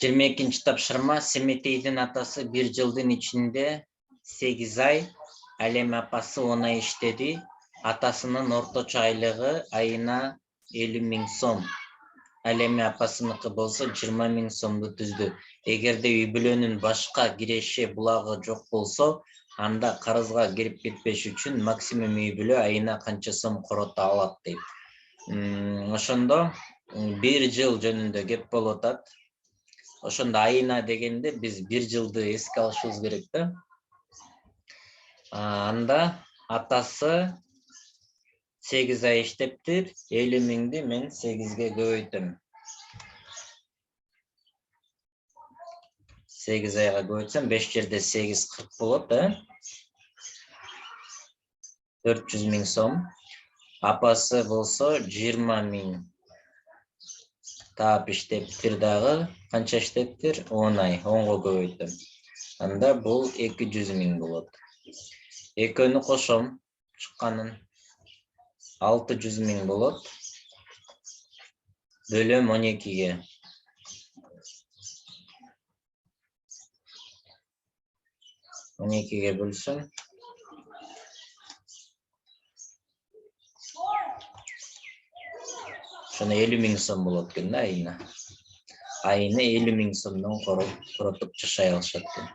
22 тапшырма. Семетейдин атасы 1 жылдын ичинде 8 ай, ал эми апасы 10 ай иштеди. Атасынын орточо айлыгы айына 50 000 сом. Ал эми апасыныкы болсо 20 000 сомду түздү. Эгерде үй бүлөнүн башка киреши булагы жок болсо, анда карызга кирип кетпеш үчүн максимум үй бүлө айына канча сом корото алат дейт. Ошондо 1 жыл жөнүндө кеп болуп атат. Ошондо айына дегенде биз 1 жылды эске алышыбыз керек да. Анда атасы 8 ай иштептир, 50 000ди мен 8ге көбөйтөм. 8 айга көбөйтсөм 5 жерде 8 40 болот, 400 000 сом. Апасы болсо 20 000 таап иштептир дагы. Канча иштептир? 10 ай, 10го көбөйтөм. Анда бул 200 000 болот. Экөөнү кошом, чыкканын 600 000 болот. Бөлөм 12ге. 12ге бөлсөм. Шуну 50 000 сом болот экен да айына. Айына 50 000 сомдон коротуп жашай алышат экен.